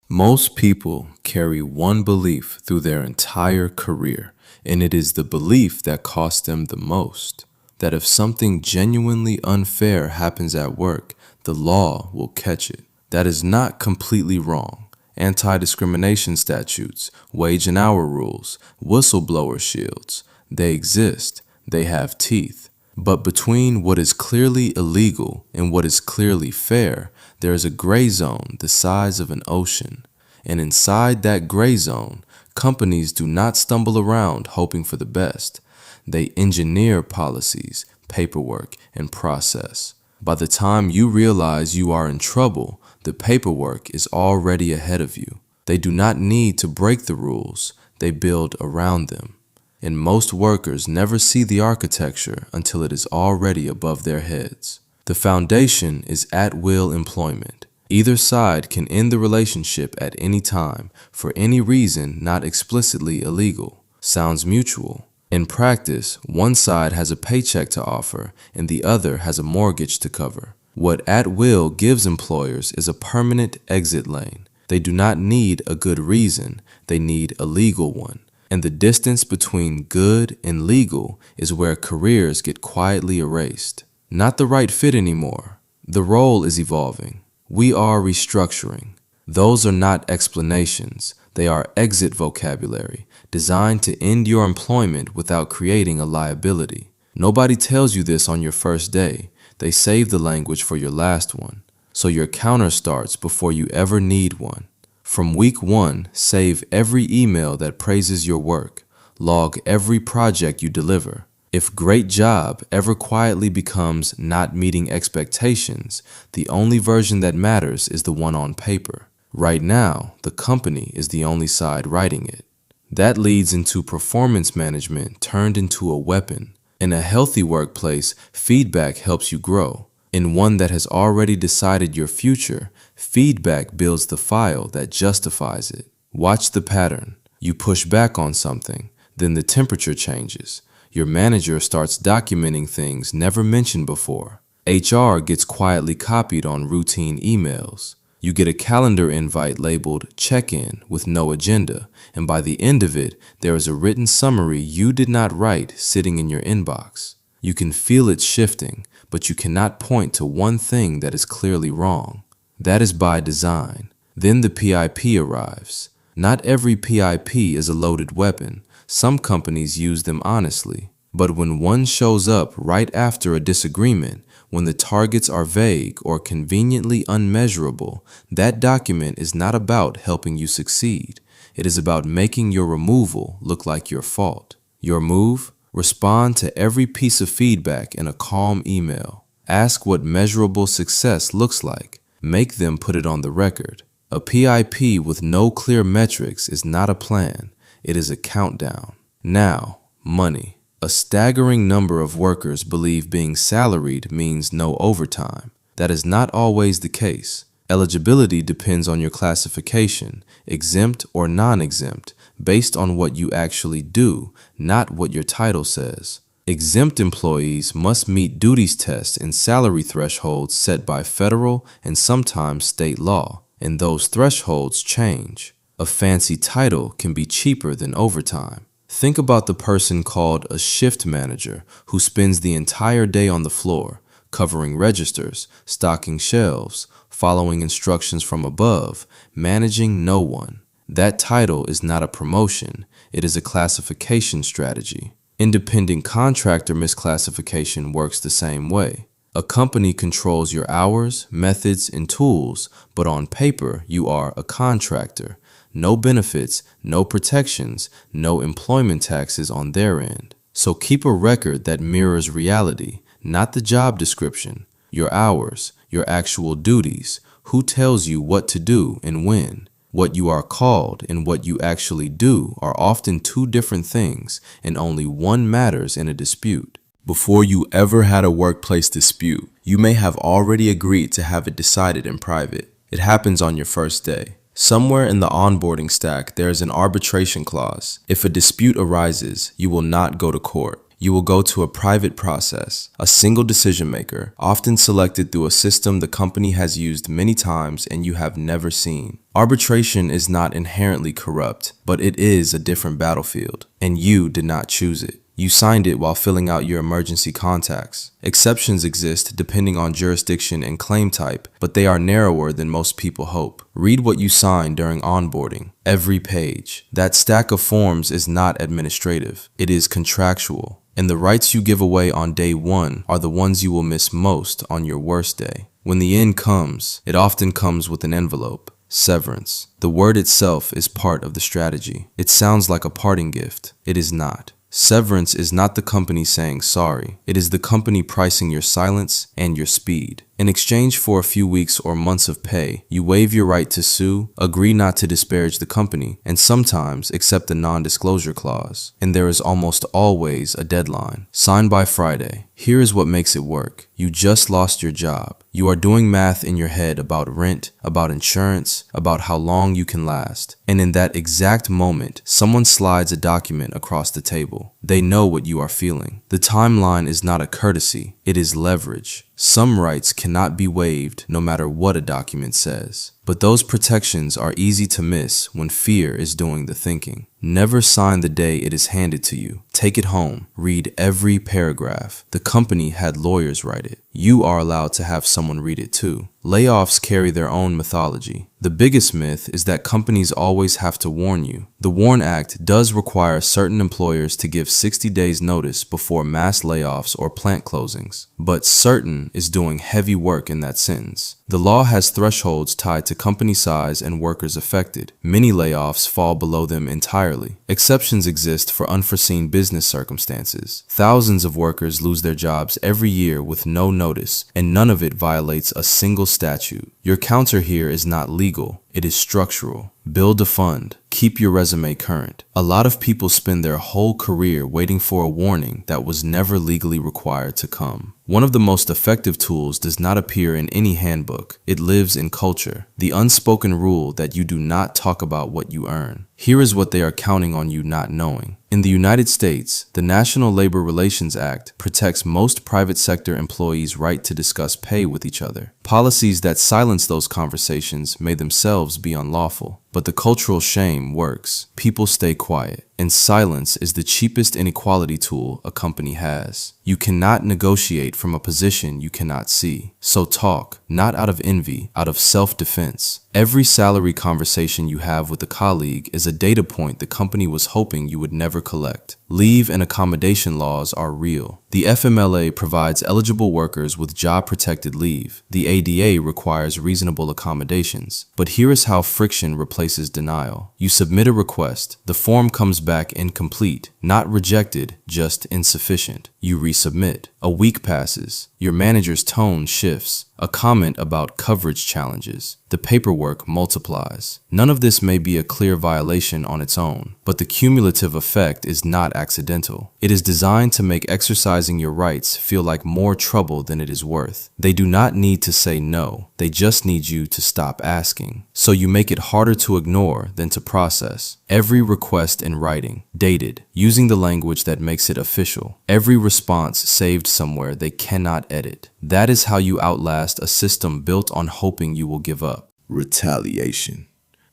Most people carry one belief through their entire career, and it is the belief that costs them the most. That if something genuinely unfair happens at work, the law will catch it. That is not completely wrong. Anti-discrimination statutes, wage and hour rules, whistleblower shields, they exist, they have teeth. But between what is clearly illegal and what is clearly fair, there is a gray zone the size of an ocean. And inside that gray zone, companies do not stumble around hoping for the best. They engineer policies, paperwork, and process. By the time you realize you are in trouble, the paperwork is already ahead of you. They do not need to break the rules, they build around them. And most workers never see the architecture until it is already above their heads. The foundation is at-will employment. Either side can end the relationship at any time for any reason not explicitly illegal. Sounds mutual. In practice, one side has a paycheck to offer and the other has a mortgage to cover. What at-will gives employers is a permanent exit lane. They do not need a good reason, they need a legal one. And the distance between good and legal is where careers get quietly erased. Not the right fit anymore. The role is evolving. We are restructuring. Those are not explanations. They are exit vocabulary designed to end your employment without creating a liability. Nobody tells you this on your first day. They save the language for your last one. So your counter starts before you ever need one. From week one, save every email that praises your work. Log every project you deliver. If great job ever quietly becomes not meeting expectations, the only version that matters is the one on paper. Right now, the company is the only side writing it. That leads into performance management turned into a weapon. In a healthy workplace, feedback helps you grow. In one that has already decided your future, feedback builds the file that justifies it. Watch the pattern. You push back on something, then the temperature changes. Your manager starts documenting things never mentioned before. HR gets quietly copied on routine emails. You get a calendar invite labeled check-in with no agenda, and by the end of it, there is a written summary you did not write sitting in your inbox. You can feel it shifting, but you cannot point to one thing that is clearly wrong. That is by design. Then the PIP arrives. Not every PIP is a loaded weapon. Some companies use them honestly. But when one shows up right after a disagreement, when the targets are vague or conveniently unmeasurable, that document is not about helping you succeed. It is about making your removal look like your fault. Your move? Respond to every piece of feedback in a calm email. Ask what measurable success looks like. Make them put it on the record. A PIP with no clear metrics is not a plan. It is a countdown. Now, money. A staggering number of workers believe being salaried means no overtime. That is not always the case. Eligibility depends on your classification, exempt or non-exempt, based on what you actually do, not what your title says. Exempt employees must meet duties tests and salary thresholds set by federal and sometimes state law, and those thresholds change. A fancy title can be cheaper than overtime. Think about the person called a shift manager who spends the entire day on the floor, covering registers, stocking shelves, following instructions from above, managing no one. That title is not a promotion, it is a classification strategy. Independent contractor misclassification works the same way. A company controls your hours, methods, and tools, but on paper you are a contractor. No benefits, no protections, no employment taxes on their end. So keep a record that mirrors reality, not the job description. Your hours, your actual duties, who tells you what to do and when. What you are called and what you actually do are often two different things, and only one matters in a dispute. Before you ever had a workplace dispute, you may have already agreed to have it decided in private. It happens on your first day. Somewhere in the onboarding stack, there is an arbitration clause. If a dispute arises, you will not go to court. You will go to a private process, a single decision maker, often selected through a system the company has used many times and you have never seen. Arbitration is not inherently corrupt, but it is a different battlefield, and you did not choose it. You signed it while filling out your emergency contacts. Exceptions exist depending on jurisdiction and claim type, but they are narrower than most people hope. Read what you signed during onboarding. Every page. That stack of forms is not administrative. It is contractual. And the rights you give away on day one are the ones you will miss most on your worst day. When the end comes, it often comes with an envelope. Severance. The word itself is part of the strategy. It sounds like a parting gift. It is not. Severance is not the company saying sorry. It is the company pricing your silence and your speed. In exchange for a few weeks or months of pay, you waive your right to sue, agree not to disparage the company, and sometimes accept a non-disclosure clause. And there is almost always a deadline. Sign by Friday. Here is what makes it work. You just lost your job. You are doing math in your head about rent, about insurance, about how long you can last. And in that exact moment, someone slides a document across the table. They know what you are feeling. The timeline is not a courtesy, it is leverage. Some rights cannot be waived no matter what a document says. But those protections are easy to miss when fear is doing the thinking. Never sign the day it is handed to you. Take it home. Read every paragraph. The company had lawyers write it. You are allowed to have someone read it too. Layoffs carry their own mythology. The biggest myth is that companies always have to warn you. The WARN Act does require certain employers to give 60 days notice before mass layoffs or plant closings, but certain is doing heavy work in that sentence. The law has thresholds tied to company size and workers affected. Many layoffs fall below them entirely. Exceptions exist for unforeseen business circumstances. Thousands of workers lose their jobs every year with no notice, and none of it violates a single statute. Your counter here is not legal, it is structural. Build a fund. Keep your resume current. A lot of people spend their whole career waiting for a warning that was never legally required to come. One of the most effective tools does not appear in any handbook. It lives in culture. The unspoken rule that you do not talk about what you earn. Here is what they are counting on you not knowing. In the United States, the National Labor Relations Act protects most private sector employees' right to discuss pay with each other. Policies that silence those conversations may themselves be unlawful. But the cultural shame works. People stay quiet, and silence is the cheapest inequality tool a company has. You cannot negotiate from a position you cannot see. So talk, not out of envy, out of self-defense. Every salary conversation you have with a colleague is a data point the company was hoping you would never collect. Leave and accommodation laws are real. The FMLA provides eligible workers with job-protected leave. The ADA requires reasonable accommodations. But here is how friction replaces denial. You submit a request. The form comes back incomplete, not rejected, just insufficient. You resubmit. A week passes. Your manager's tone shifts. A comment about coverage challenges. The paperwork multiplies. None of this may be a clear violation on its own, but the cumulative effect is not accidental. It is designed to make exercising your rights feel like more trouble than it is worth. They do not need to say no. They just need you to stop asking. So you make it harder to ignore than to process. Every request in writing, dated, using the language that makes it official. Every response saved somewhere they cannot edit. That is how you outlast a system built on hoping you will give up. Retaliation.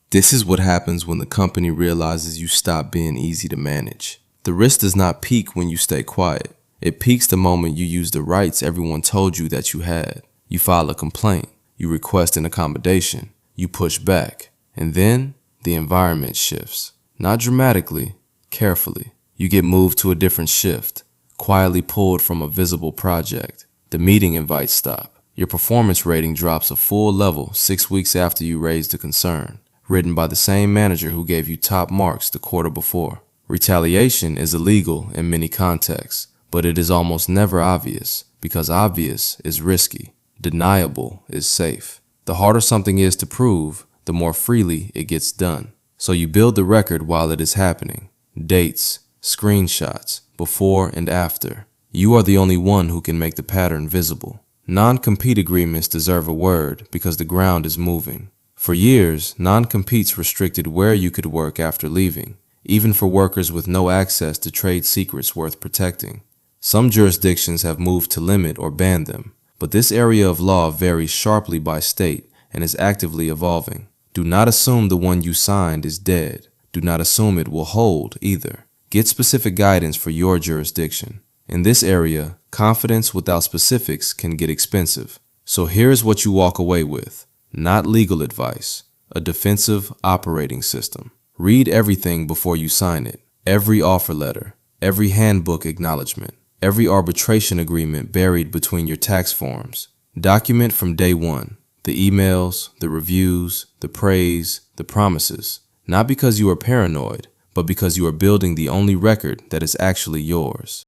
This is what happens when the company realizes you stop being easy to manage. The risk does not peak when you stay quiet. It peaks the moment you use the rights everyone told you that you had. You file a complaint. You request an accommodation. You push back. And then the environment shifts. Not dramatically, carefully. You get moved to a different shift, quietly pulled from a visible project. The meeting invites stop. Your performance rating drops a full level 6 weeks after you raised a concern, written by the same manager who gave you top marks the quarter before. Retaliation is illegal in many contexts, but it is almost never obvious, because obvious is risky. Deniable is safe. The harder something is to prove, the more freely it gets done. So you build the record while it is happening. Dates, screenshots, before and after. You are the only one who can make the pattern visible. Non-compete agreements deserve a word because the ground is moving. For years, non-competes restricted where you could work after leaving, even for workers with no access to trade secrets worth protecting. Some jurisdictions have moved to limit or ban them, but this area of law varies sharply by state and is actively evolving. Do not assume the one you signed is dead. Do not assume it will hold either. Get specific guidance for your jurisdiction. In this area, confidence without specifics can get expensive. So here's what you walk away with. Not legal advice, a defensive operating system. Read everything before you sign it. Every offer letter, every handbook acknowledgement, every arbitration agreement buried between your tax forms. Document from day one, the emails, the reviews, the praise, the promises. Not because you are paranoid, but because you are building the only record that is actually yours.